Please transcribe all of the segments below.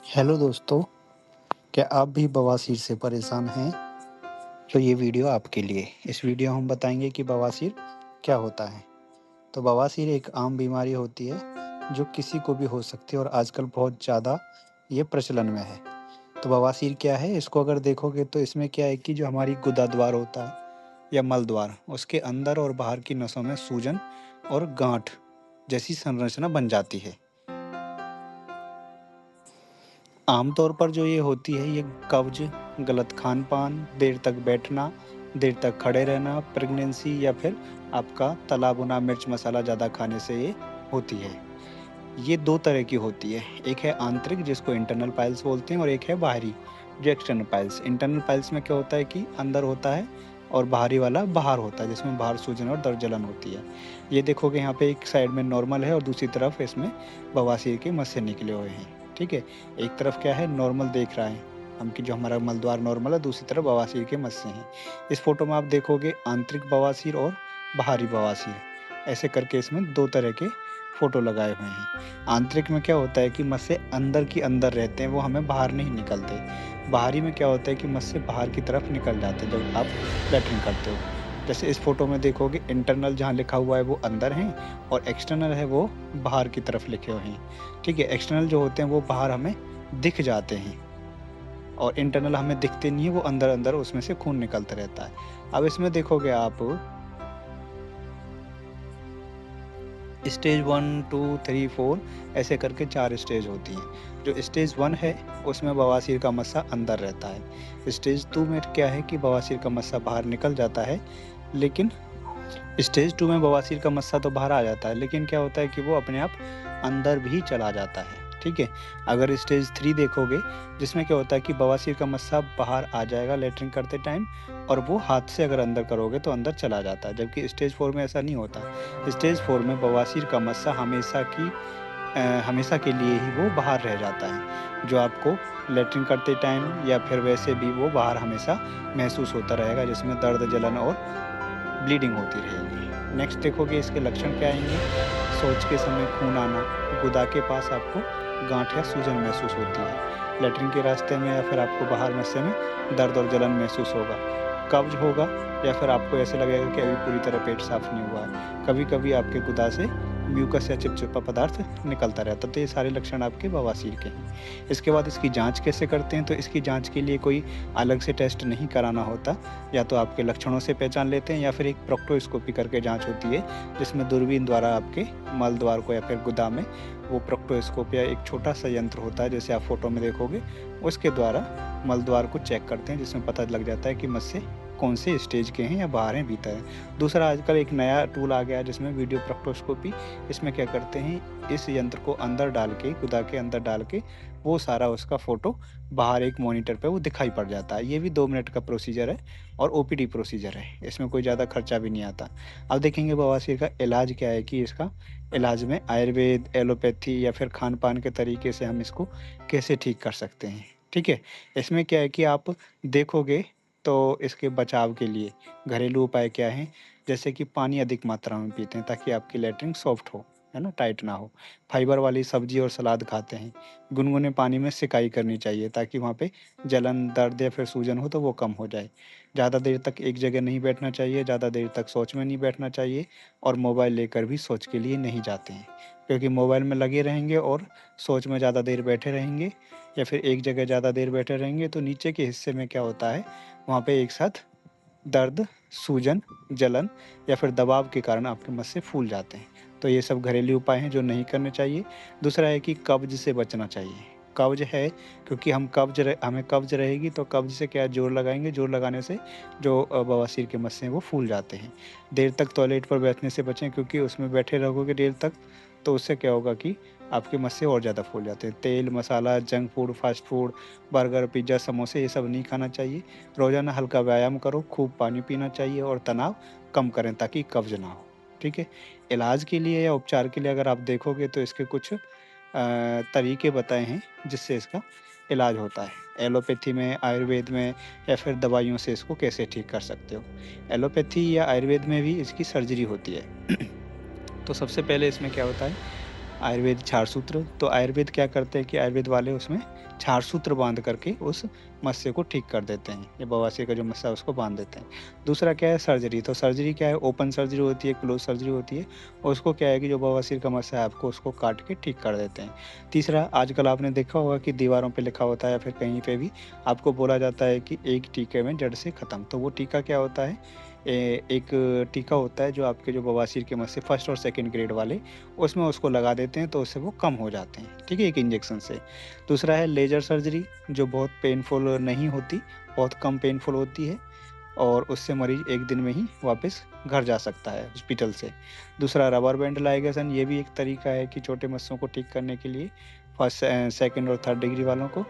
Hello दोस्तों, क्या आप भी बवासीर से परेशान हैं? तो ये वीडियो आपके लिए। इस वीडियो में हम बताएँगे कि बवासीर क्या होता है। तो बवासीर एक आम बीमारी होती है, जो किसी को भी हो सकती है और आजकल बहुत ज़्यादा ये प्रचलन में है। तो बवासीर क्या है? इसको अगर देखोगे तो इसमें क्या है कि जो हमारी गुदा द्वार होता है या मल द्वार, उसके अंदर और बाहर की नसों में सूजन और गाँठ जैसी संरचना बन जाती है। आमतौर पर जो ये होती है, ये कब्ज़, गलत खान-पान, देर तक बैठना, देर तक खड़े रहना, प्रेगनेंसी या फिर आपका तला भुना मिर्च मसाला ज़्यादा खाने से ये होती है। ये 2 तरह की होती है, एक है आंतरिक जिसको इंटरनल पाइल्स बोलते हैं और एक है बाहरी जो एक्सटर्नल पाइल्स। इंटरनल पाइल्स में क्या होता है कि अंदर होता है और बाहरी वाला बाहर होता है, जिसमें बाहर सूजन और दर्द जलन होती है। ये देखोगे यहाँ पे एक साइड में नॉर्मल है और दूसरी तरफ इसमें बवासीर के मस्से निकले हुए हैं, ठीक है? एक तरफ क्या है नॉर्मल देख रहा है हम कि जो हमारा मलद्वार नॉर्मल है, दूसरी तरफ बवासीर के मस्से हैं। इस फ़ोटो में आप देखोगे आंतरिक बवासीर और बाहरी बवासीर, ऐसे करके इसमें 2 तरह के फ़ोटो लगाए हुए हैं। आंतरिक में क्या होता है कि मस्से अंदर की अंदर रहते हैं, वो हमें बाहर नहीं निकलते। बाहरी में क्या होता है कि मस्से बाहर की तरफ निकल जाते हैं जब आप लैट्रिन करते हो। जैसे इस फ़ोटो में देखोगे इंटरनल जहाँ लिखा हुआ है वो अंदर हैं और एक्सटर्नल है वो बाहर की तरफ लिखे हुए हैं, ठीक है? एक्सटर्नल जो होते हैं वो बाहर हमें दिख जाते हैं और इंटरनल हमें दिखते नहीं है, वो अंदर-अंदर उसमें से खून निकलता रहता है। अब इसमें देखोगे आप स्टेज 1, 2, 3, 4 ऐसे करके 4 स्टेज होती हैं। जो स्टेज 1 है, उसमें बवासीर का मस्सा अंदर रहता है। स्टेज 2 में क्या है कि बवासीर का मस्सा बाहर निकल जाता है, लेकिन स्टेज 2 में बवासीर का मस्सा तो बाहर आ जाता है, लेकिन क्या होता है कि वो अपने आप अंदर भी चला जाता है, ठीक है? अगर स्टेज 3 देखोगे, जिसमें क्या होता है कि बवासीर का मस्सा बाहर आ जाएगा लैट्रिन करते टाइम और वो हाथ से अगर अंदर करोगे तो अंदर चला जाता है, जबकि स्टेज 4 में ऐसा नहीं होता। स्टेज 4 में बवासीर का मस्सा हमेशा के लिए ही वो बाहर रह जाता है, जो आपको लैट्रिन करते टाइम या फिर वैसे भी वो बाहर हमेशा महसूस होता रहेगा, जिसमें दर्द, जलन और ब्लीडिंग होती रहेगी। नेक्स्ट देखोगे इसके लक्षण क्या आएँगे, शौच के समय खून आना, गुदा के पास आपको गाँठ या सूजन महसूस होती है, लैट्रिन के रास्ते में या फिर आपको बाहर मस्से में दर्द और जलन महसूस होगा, कब्ज़ होगा या फिर आपको ऐसे लगेगा कि अभी पूरी तरह पेट साफ़ नहीं हुआ है। कभी-कभी आपके गुदा से म्यूकस या चिपचिपा पदार्थ निकलता रहता है, तो ये सारे लक्षण आपके बवासीर के हैं। इसके बाद इसकी जाँच कैसे करते हैं, तो इसकी जाँच के लिए कोई अलग से टेस्ट नहीं कराना होता, या तो आपके लक्षणों से पहचान लेते हैं या फिर एक प्रोक्टोस्कोपी करके जाँच होती है, जिसमें दूरबीन द्वारा आपके मल द्वार को या फिर गुदा में वो प्रोक्टोस्कोप या एक छोटा-सा यंत्र होता है, जैसे आप फ़ोटो में देखोगे, उसके द्वारा मल द्वार को चेक करते हैं, जिसमें पता लग जाता है कि मस्से कौन से स्टेज के हैं या बाहर हैं, भीतर हैं। दूसरा आजकल एक नया टूल आ गया है जिसमें वीडियो प्रोक्टोस्कोपी, इसमें क्या करते हैं, इस यंत्र को अंदर डाल के, गुदा के अंदर डाल के, वो सारा उसका फ़ोटो बाहर एक मॉनिटर पे वो दिखाई पड़ जाता है। ये भी 2 मिनट का प्रोसीजर है और ओपीडी प्रोसीजर है। इसमें कोई ज़्यादा खर्चा भी नहीं आता। अब देखेंगे बवासीर का इलाज क्या है कि इसका इलाज में आयुर्वेद, एलोपैथी या फिर खान-पान के तरीके से हम इसको कैसे ठीक कर सकते हैं, ठीक है? इसमें क्या है कि आप देखोगे तो इसके बचाव के लिए घरेलू उपाय क्या हैं? जैसे कि पानी अधिक मात्रा में पीते हैं ताकि आपकी लैट्रिन सॉफ्ट हो, है ना? टाइट ना हो। फाइबर वाली सब्ज़ी और सलाद खाते हैं। गुनगुने पानी में सिकाई करनी चाहिए ताकि वहाँ पे जलन, दर्द या फिर सूजन हो तो वो कम हो जाए। ज़्यादा देर तक एक जगह नहीं बैठना चाहिए, ज़्यादा देर तक शौच में नहीं बैठना चाहिए और मोबाइल लेकर भी शौच के लिए नहीं जाते हैं। क्योंकि मोबाइल में लगे रहेंगे और शौच में ज़्यादा देर बैठे रहेंगे या फिर एक जगह ज़्यादा देर बैठे रहेंगे तो नीचे के हिस्से में क्या होता है, वहाँ पे एक साथ दर्द, सूजन, जलन या फिर दबाव के कारण आपके मस्से फूल जाते हैं। तो ये सब घरेलू उपाय हैं जो नहीं करने चाहिए। दूसरा है कि कब्ज़ से बचना चाहिए। कब्ज़ है क्योंकि हमें कब्ज़ रहेगी तो कब्ज़ से क्या ज़ोर लगाएँगे, ज़ोर लगाने से जो बवासीर के मस्से हैं वो फूल जाते हैं। देर तक टॉयलेट पर बैठने से बचें क्योंकि उसमें बैठे रहोगे देर तक तो उससे क्या होगा कि आपके मस्से और ज़्यादा फूल जाते हैं। तेल, मसाला, junk food, fast food, burger, pizza, समोसे ये सब नहीं खाना चाहिए। रोज़ाना हल्का व्यायाम करो, खूब पानी पीना चाहिए और तनाव कम करें ताकि कब्ज़ ना हो, ठीक है? इलाज के लिए या उपचार के लिए अगर आप देखोगे तो इसके कुछ तरीके बताए हैं जिससे इसका इलाज होता है। एलोपैथी में, आयुर्वेद में या फिर दवाइयों से इसको कैसे ठीक कर सकते हो। एलोपैथी या आयुर्वेद में भी इसकी सर्जरी होती है। तो सबसे पहले इसमें क्या होता है आयुर्वेद क्षार सूत्र, तो आयुर्वेद क्या करते हैं कि आयुर्वेद वाले उसमें क्षार सूत्र बाँध करके उस मस्से को ठीक कर देते हैं। ये बवासीर का जो मस्सा है उसको बाँध देते हैं। दूसरा क्या है सर्जरी, तो सर्जरी क्या है ओपन सर्जरी होती है, क्लोज़ सर्जरी होती है और उसको क्या है कि जो बवासीर का मस्सा है आपको उसको काट के ठीक कर देते हैं। तीसरा आजकल आपने देखा होगा कि दीवारों पे लिखा होता है या फिर कहीं पे भी आपको बोला जाता है कि एक टीके में जड़ से खत्म, तो वो टीका क्या होता है एक टीका होता है जो आपके जो बवासीर के मस्से फर्स्ट और सेकंड ग्रेड वाले उसमें उसको लगा देते हैं तो उससे वो कम हो जाते हैं, ठीक है? एक इंजेक्शन से। दूसरा है लेज़र सर्जरी जो बहुत पेनफुल नहीं होती, बहुत कम पेनफुल होती है और उससे मरीज़ 1 दिन में ही वापस घर जा सकता है हॉस्पिटल से। दूसरा रबर बैंड लाइगेशन ये भी एक तरीका है कि छोटे मस्सों को ठीक करने के लिए फर्स्ट सेकंड और थर्ड डिग्री वालों को।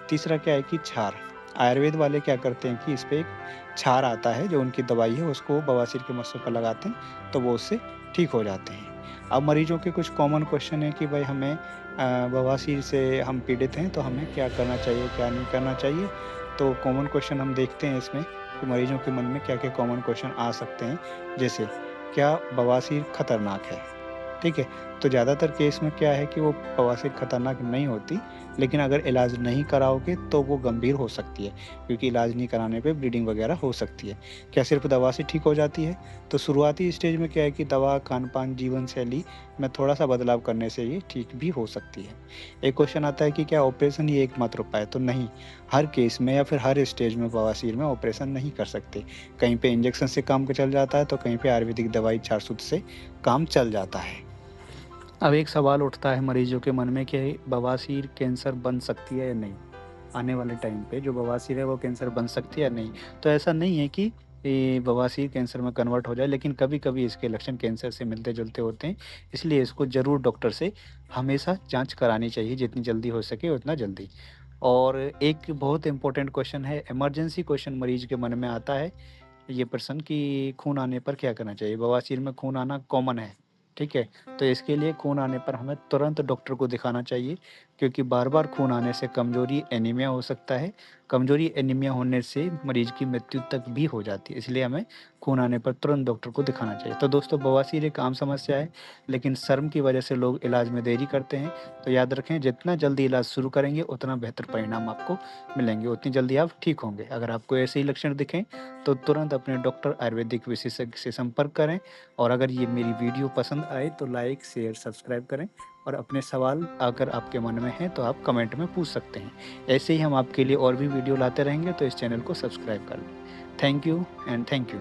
तीसरा क्या है कि क्षार, आयुर्वेद वाले क्या करते हैं कि इस पे एक क्षार आता है जो उनकी दवाई है उसको बवासीर के मस्सों पर लगाते हैं, तो वो उससे ठीक हो जाते हैं। अब मरीजों के कुछ कॉमन क्वेश्चन है कि भाई हमें बवासीर से हम पीड़ित हैं तो हमें क्या करना चाहिए, क्या नहीं करना चाहिए? तो कॉमन क्वेश्चन हम देखते हैं इसमें कि मरीजों के मन में क्या-क्या कॉमन क्वेश्चन आ सकते हैं। जैसे क्या बवासीर खतरनाक है? ठीक है? तो ज़्यादातर केस में क्या है कि वो बवासीर खतरनाक नहीं होती, लेकिन अगर इलाज नहीं कराओगे तो वो गंभीर हो सकती है, क्योंकि इलाज नहीं कराने पे ब्लीडिंग वगैरह हो सकती है। क्या सिर्फ़ दवा से ठीक हो जाती है? तो शुरुआती स्टेज में क्या है कि दवा, खान-पान, जीवन-शैली में थोड़ा-सा बदलाव करने से ये ठीक भी हो सकती है। एक क्वेश्चन आता है कि क्या ऑपरेशन ही एकमात्र उपाय है? तो नहीं, हर केस में या फिर हर स्टेज में बवासीर में ऑपरेशन नहीं कर सकते। कहीं पे इंजेक्शन से काम चल जाता है, तो कहीं पे आयुर्वेदिक दवाई क्षार सूत्र से काम चल जाता है। अब एक सवाल उठता है मरीजों के मन में कि बवासीर कैंसर बन सकती है या नहीं? आने वाले टाइम पे जो बवासीर है वो कैंसर बन सकती है या नहीं? तो ऐसा नहीं है कि बवासीर कैंसर में कन्वर्ट हो जाए, लेकिन कभी-कभी इसके लक्षण कैंसर से मिलते-जुलते होते हैं। इसलिए इसको ज़रूर डॉक्टर से हमेशा जाँच करानी चाहिए, जितनी जल्दी हो सके उतना जल्दी। और एक बहुत इम्पोर्टेंट क्वेश्चन है, इमरजेंसी क्वेश्चन मरीज के मन में आता है ये प्रश्न कि खून आने पर क्या करना चाहिए? बवासीर में खून आना कॉमन है, ठीक है? तो इसके लिए खून आने पर हमें तुरंत डॉक्टर को दिखाना चाहिए, क्योंकि बार-बार खून आने से कमज़ोरी एनीमिया हो सकता है। कमज़ोरी एनीमिया होने से मरीज़ की मृत्यु तक भी हो जाती है, इसलिए हमें खून आने पर तुरंत डॉक्टर को दिखाना चाहिए। तो दोस्तों बवासीर एक आम समस्या है, लेकिन शर्म की वजह से लोग इलाज में देरी करते हैं। तो याद रखें जितना जल्दी इलाज शुरू करेंगे उतना बेहतर परिणाम आपको मिलेंगे, उतनी जल्दी आप ठीक होंगे। अगर आपको ऐसे ही लक्षण दिखें तो तुरंत अपने डॉक्टर आयुर्वेदिक विशेषज्ञ से संपर्क करें और अगर ये मेरी वीडियो पसंद आए तो लाइक, शेयर, सब्सक्राइब करें और अपने सवाल अगर आपके मन में हैं तो आप कमेंट में पूछ सकते हैं। ऐसे ही हम आपके लिए और भी वीडियो लाते रहेंगे तो इस चैनल को सब्सक्राइब कर लें। Thank you and thank you.